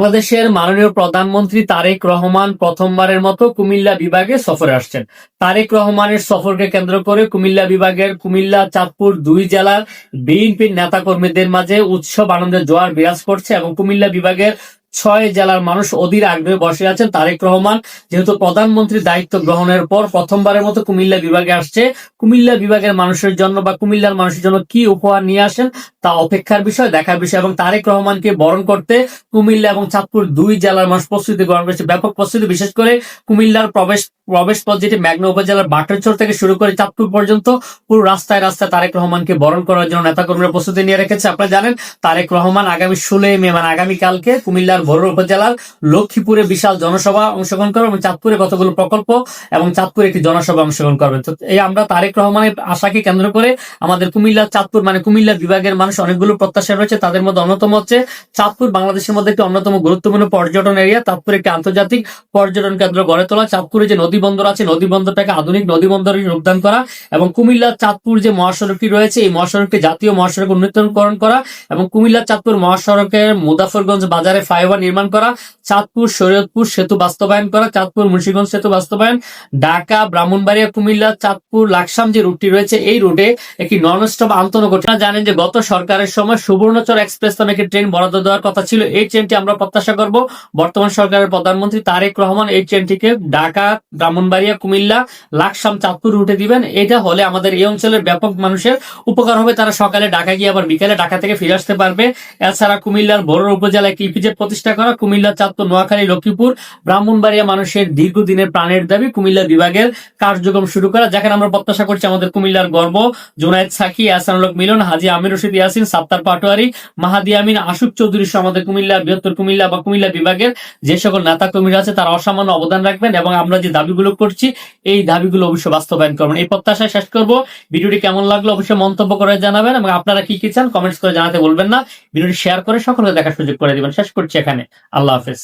বাংলাদেশের মাননীয় প্রধানমন্ত্রী তারেক রহমান প্রথমবারের মতো কুমিল্লা বিভাগে সফরে আসছেন। তারেক রহমানের সফরকে কেন্দ্র করে কুমিল্লা বিভাগের কুমিল্লা, চাঁদপুর দুই জেলার বিএনপির নেতাকর্মীদের মাঝে উৎসব আনন্দের জোয়ার বিরাজ করছে এবং কুমিল্লা বিভাগের 6 জেলার মানুষ অধীর আগ্রহে বসে আছেন। তারেক রহমান যেহেতু প্রধানমন্ত্রীর দায়িত্ব গ্রহণের পর প্রথমবারের মতো কুমিল্লা বিভাগে আসছে, কুমিল্লা বিভাগের মানুষের জন্য বা কুমিল্লার মানুষের জন্য কি উপহার নিয়ে আসেন তা অপেক্ষার বিষয়, দেখার বিষয়। এবং তারেক রহমানকে বরণ করতে কুমিল্লা এবং চাঁদপুর দুই জেলার মানুষ প্রস্তুতি গ্রহণ করেছে, ব্যাপক প্রস্তুতি। বিশেষ করে কুমিল্লার প্রবেশ পথ যেটি মেঘনা উপজেলার বাটেরচর থেকে শুরু করে চাঁদপুর পর্যন্ত পুরো রাস্তায় রাস্তায় তারেক রহমানকে বরণ করার জন্য নেতাকর্মীরা প্রস্তুতি নিয়ে রেখেছে। আপনারা জানেন তারেক রহমান আগামী 16 মে মানে আগামীকালকে কুমিল্লার ভোর উপজেলার লক্ষ্মীপুরে বিশাল জনসভা অংশগ্রহণ করবে এবং চাঁদপুরে কতগুলো প্রকল্প এবং চাঁদপুরে একটি জনসভা অংশগ্রহণ করবে। তো এই আমরা তারেক রহমানের আশাকে কেন্দ্র করে আমাদের কুমিল্লা চাঁদপুর মানে কুমিল্লা বিভাগের মানুষ অনেকগুলো প্রত্যাশা রয়েছে। তাদের মধ্যে অন্যতম হচ্ছে চাঁদপুর বাংলাদেশের মধ্যে একটি অন্যতম গুরুত্বপূর্ণ পর্যটন এরিয়া। চাঁদপুর একটি আন্তর্জাতিক পর্যটন কেন্দ্র গড়ে তোলা, চাঁদপুরে যে নদী বন্দর আছে নদী বন্দরটাকে আধুনিক নদী বন্দরে রূপদান করা এবং কুমিল্লা চাঁদপুর যে মহাসড়কটি রয়েছে এই মহাসড়কটি জাতীয় মহাসড়ক উন্নয়নকরণ করা এবং কুমিল্লা চাঁদপুর মহাসড়কের মুজাফরগঞ্জ বাজারে ফ্লাইওভার নির্মাণ করা, চাঁদপুর শরীয়তপুর সেতু বাস্তবায়ন করা, চাঁদপুর মুন্সিগঞ্জ সেতু বাস্তবায়ন, ঢাকা ব্রাহ্মণবাড়িয়া কুমিল্লা চাঁদপুর লাকসাম যে রুটটি রয়েছে এই রুটে একটি নন স্টপ আন্তনগর। জানেন যে গত সরকারের সময় সুবর্ণচর এক্সপ্রেস নামে একটি ট্রেন বরাদ্দ দেওয়ার কথা ছিল। এই ট্রেনটি আমরা প্রত্যাশা করব বর্তমান সরকারের প্রধানমন্ত্রী তারেক রহমান এই ট্রেনটিকে ঢাকা ব্রাহ্মণবাড়িয়া কুমিল্লা লাকসাম চাঁদপুর রুটে দিবেন। এটা হলে আমাদের এই অঞ্চলের ব্যাপক মানুষের উপকার হবে, তারা সকালে ঢাকা গিয়ে আবার বিকেলে ঢাকা থেকে ফিরে আসতে পারবে। এছাড়া কুমিল্লার বড় উপজেলায় ইপিজেড প্রতিষ্ঠা করা, কুমিল্লা চাঁদপুর নোয়াখালী লক্ষ্মীপুর ব্রাহ্মণবাড়িয়া মানুষের দীর্ঘদিনের প্রাণের দাবি কুমিল্লা বিভাগের কার্যক্রম শুরু করা, যেখানে আমরা প্রত্যাশা করছি আমাদের কুমিল্লার গর্ব জুনায়েদ সাকি, আহসানুল মিলন, হাজী আমির রশিদ ইয়াসিন, সাত্তার পাটোয়ারি, মাহাদি আমিন, আশুক চৌধুরী সহ আমাদের কুমিল্লা বৃহত্তর কুমিল্লা বা কুমিল্লা বিভাগের যে সকল নেতা কর্মীরা আছে তারা অসামান্য অবদান রাখবেন এবং আমরা যে দাবিগুলো করছি এই দাবিগুলো অবশ্যই বাস্তবায়ন করবেন। এই প্রত্যাশায় শেষ করব। ভিডিওটি কেমন লাগলো অবশ্যই মন্তব্য করে জানাবেন এবং আপনারা কি কি চান কমেন্টস করে জানাতে বলবেন না। ভিডিওটি শেয়ার করে সকলকে দেখার সুযোগ করে দিবেন। শেষ করছি এখানে। আল্লাহ হাফেজ।